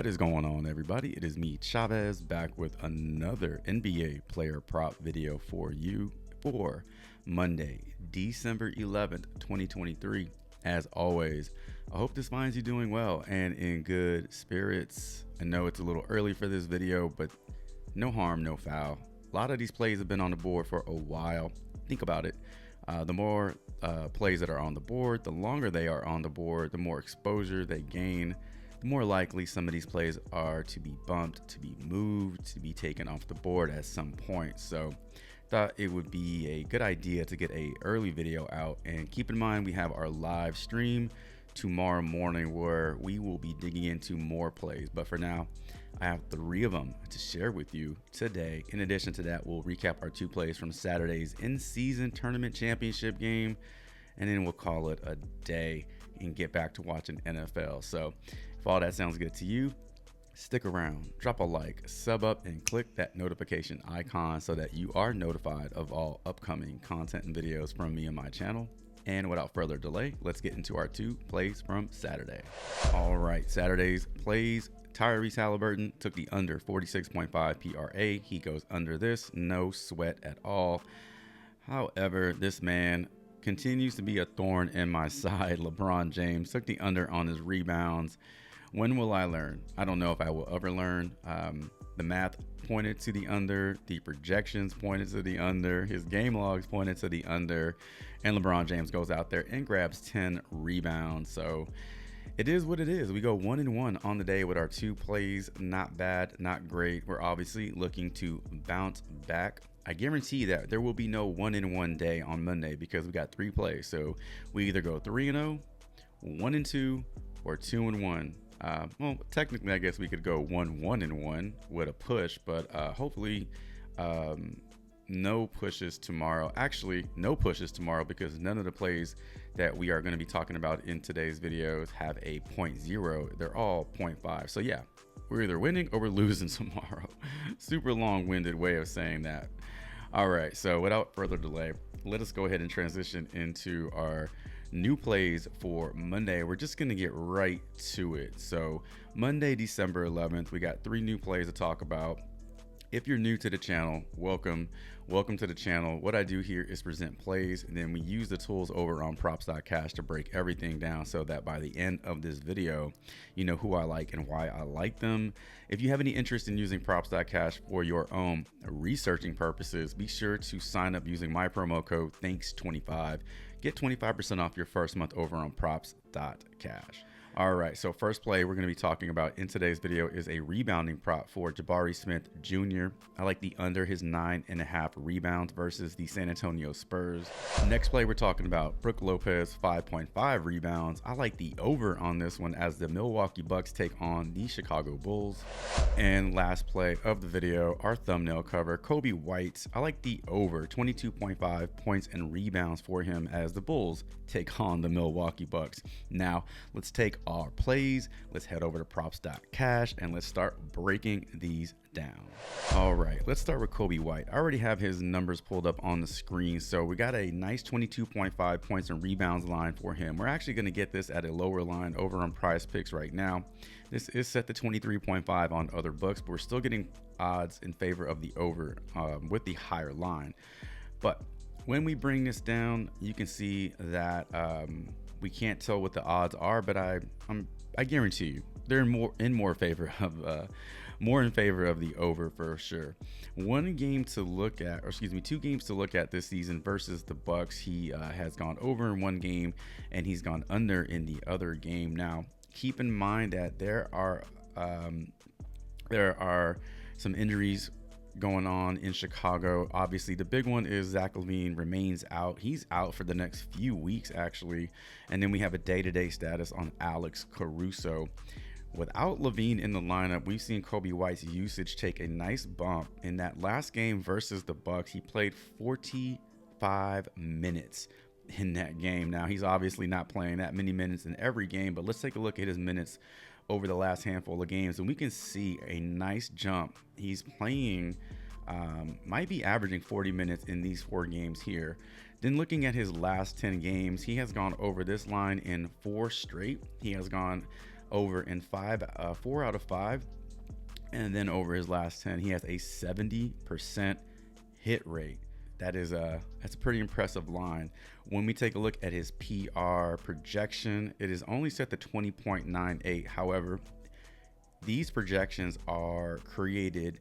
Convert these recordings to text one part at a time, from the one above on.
What is going on, everybody? It is me, Chavez, back with another NBA player prop video for you for Monday, December 11th, 2023. As always, I hope this finds you doing well and in good spirits. I know it's a little early for this video, but no harm, no foul. A lot of these plays have been on the board for a while. Think about it. The more plays that are on the board, the longer they are on the board, the more exposure they gain, the more likely some of these plays are to be bumped, to be moved, to be taken off the board at some point. So thought it would be a good idea to get a early video out, and keep in mind we have our live stream tomorrow morning where we will be digging into more plays. But for now, I have 3 of them to share with you today. In addition to that, we'll recap our 2 plays from Saturday's in-season tournament championship game, and then we'll call it a day and get back to watching NFL. So if all that sounds good to you, stick around, drop a like, sub up, and click that notification icon so that you are notified of all upcoming content and videos from me and my channel. And without further delay, let's get into our 2 plays from Saturday. All right, Saturday's plays. Tyrese Halliburton took the under 46.5 PRA. He goes under this, no sweat at all. However, this man continues to be a thorn in my side. LeBron James took the under on his rebounds. When will I learn? I don't know if I will ever learn. The math pointed to the under, the projections pointed to the under, his game logs pointed to the under, and LeBron James goes out there and grabs 10 rebounds. So it is what it is. We go 1-1 on the day with our 2 plays. Not bad, not great. We're obviously looking to bounce back. I guarantee that there will be no 1-1 day on Monday because we got 3 plays. So we either go 3-0, 1-2, or 2-1. Well, technically, I guess we could go 1-1 with a push, but hopefully no pushes tomorrow. Actually, no pushes tomorrow because none of the plays that we are going to be talking about in today's videos have a 0.0. They're all 0.5. So yeah, we're either winning or we're losing tomorrow. Super long-winded way of saying that. All right, so without further delay, let us go ahead and transition into our new plays for Monday. We're just gonna get right to it. So Monday, December 11th, we got 3 new plays to talk about. If you're new to the channel, welcome to the channel. What I do here is present plays, and then we use the tools over on props.cash to break everything down so that by the end of this video, you know who I like and why I like them. If you have any interest in using props.cash for your own researching purposes, be sure to sign up using my promo code THANKS25. Get 25% off your first month over on props.cash. All right, so first play we're going to be talking about in today's video is a rebounding prop for Jabari Smith Jr. I like the under his 9.5 rebounds versus the San Antonio Spurs. Next play we're talking about Brook Lopez 5.5 rebounds. I like the over on this one as the Milwaukee Bucks take on the Chicago Bulls. And last play of the video, our thumbnail cover, Kobe White. I like the over 22.5 points and rebounds for him as the Bulls take on the Milwaukee Bucks. Now let's take our plays, let's head over to props.cash and let's start breaking these down. All right, let's start with Kobe White. I already have his numbers pulled up on the screen. So we got a nice 22.5 points and rebounds line for him. We're actually going to get this at a lower line over on Prizepicks right now. This is set to 23.5 on other books, but we're still getting odds in favor of the over with the higher line. But when we bring this down, you can see that we can't tell what the odds are, but I guarantee you they're in more favor of the over for sure. 2 games to look at this season versus the Bucks. He has gone over in 1 game and he's gone under in the other game. Now, keep in mind that there are some injuries going on in Chicago. Obviously, the big one is Zach LaVine remains out. He's out for the next few weeks, actually. And then we have a day-to-day status on Alex Caruso. Without LaVine in the lineup, we've seen Kobe White's usage take a nice bump. In that last game versus the Bucks, he played 45 minutes in that game. Now, he's obviously not playing that many minutes in every game, but let's take a look at his minutes over the last handful of games, and we can see a nice jump. He's playing, might be averaging 40 minutes in these 4 games here. Then looking at his last 10 games, he has gone over this line in 4 straight. He has gone over in 4 out of 5. And then over his last 10, he has a 70% hit rate. That's a pretty impressive line. When we take a look at his PR projection, it is only set to 20.98. However, these projections are created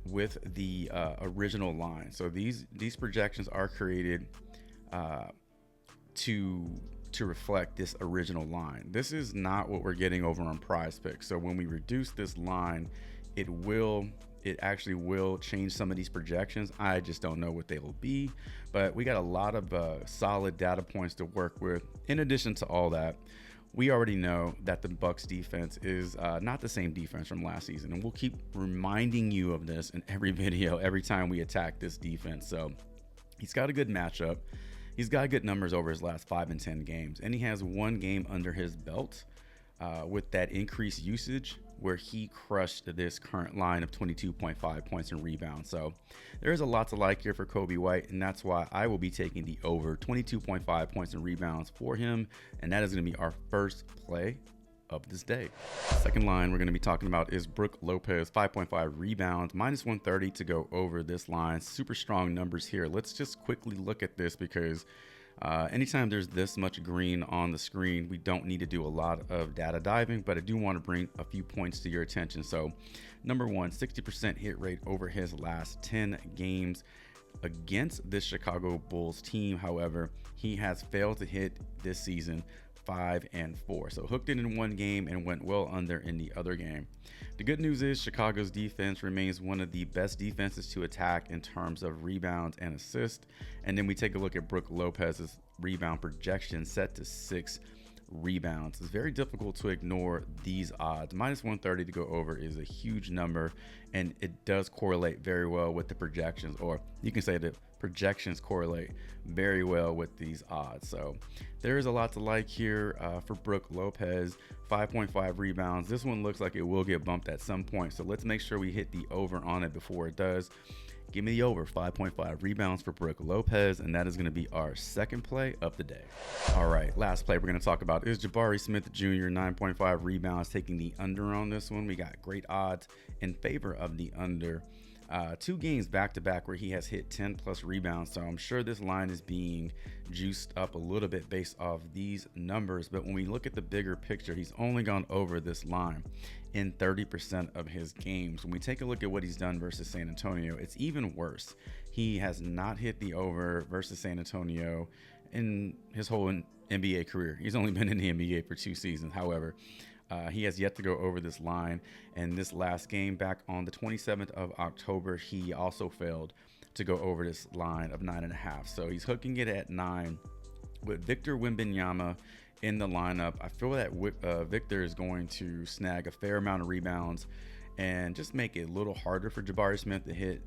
with the original line. So these projections are created to reflect this original line. This is not what we're getting over on Prizepicks. So when we reduce this line, it actually will change some of these projections. I just don't know what they will be, but we got a lot of solid data points to work with. In addition to all that, we already know that the Bucs defense is not the same defense from last season, and we'll keep reminding you of this in every video every time we attack this defense. So he's got a good matchup. He's got good numbers over his last 5 and 10 games, and he has one game under his belt with that increased usage where he crushed this current line of 22.5 points and rebounds. So there's a lot to like here for Coby White, and that's why I will be taking the over 22.5 points and rebounds for him, and that is going to be our first play of this day. Second line we're going to be talking about is Brook Lopez, 5.5 rebounds, -130 to go over this line. Super strong numbers here. Let's just quickly look at this because anytime there's this much green on the screen, we don't need to do a lot of data diving, but I do want to bring a few points to your attention. So number one, 60% hit rate over his last 10 games against this Chicago Bulls team. However, he has failed to hit this season 5 and 4. So hooked it in one game and went well under in the other game. The good news is Chicago's defense remains one of the best defenses to attack in terms of rebounds and assists. And then we take a look at Brook Lopez's rebound projection set to 6 rebounds. It's very difficult to ignore these odds. -130 to go over is a huge number, and it does correlate very well with the projections, or you can say the projections correlate very well with these odds. So there is a lot to like here for Brook Lopez. 5.5 rebounds. This one looks like it will get bumped at some point, so let's make sure we hit the over on it before it does. Give me the over. 5.5 rebounds for Brook Lopez, and that is going to be our second play of the day. All right, last play we're going to talk about is Jabari Smith Jr., 9.5 rebounds, taking the under on this one. We got great odds in favor of the under. 2 games back-to-back where he has hit 10 plus rebounds, so I'm sure this line is being juiced up a little bit based off these numbers. But when we look at the bigger picture, he's only gone over this line in 30% of his games. When we take a look at what he's done versus San Antonio, it's even worse. He has not hit the over versus San Antonio in his whole NBA career. He's only been in the NBA for 2 seasons. However, he has yet to go over this line, and this last game back on the 27th of October, he also failed to go over this line of 9.5. So he's hooking it at 9 with Victor Wembanyama in the lineup. I feel that Victor is going to snag a fair amount of rebounds and just make it a little harder for Jabari Smith to hit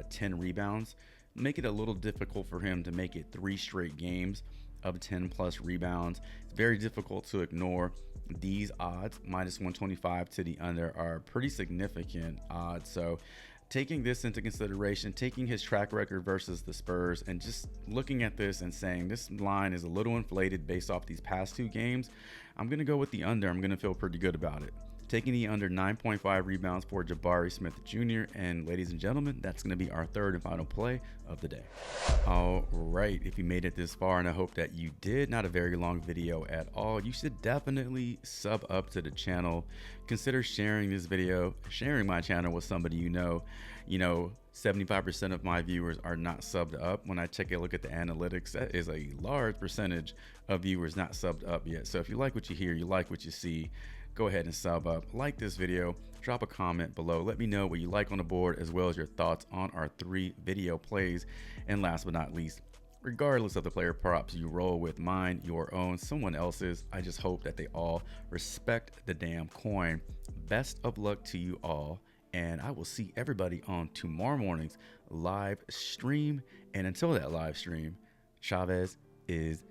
10 rebounds, make it a little difficult for him to make it 3 straight games of 10 plus rebounds. It's very difficult to ignore. These odds, -125 to the under, are pretty significant odds. So taking this into consideration, taking his track record versus the Spurs, and just looking at this and saying this line is a little inflated based off these past 2 games, I'm going to go with the under. I'm going to feel pretty good about it. Taking the under 9.5 rebounds for Jabari Smith Jr. And ladies and gentlemen, that's going to be our third and final play of the day. All right, if you made it this far, and I hope that you did, not a very long video at all, you should definitely sub up to the channel. Consider sharing this video, sharing my channel with somebody you know. 75% of my viewers are not subbed up. When I take a look at the analytics, that is a large percentage of viewers not subbed up yet. So if you like what you hear, you like what you see, go ahead and sub up, like this video, drop a comment below. Let me know what you like on the board, as well as your thoughts on our 3 video plays. And last but not least, regardless of the player props you roll with, mine, your own, someone else's, I just hope that they all respect the damn coin. Best of luck to you all, and I will see everybody on tomorrow morning's live stream. And until that live stream, Chavez is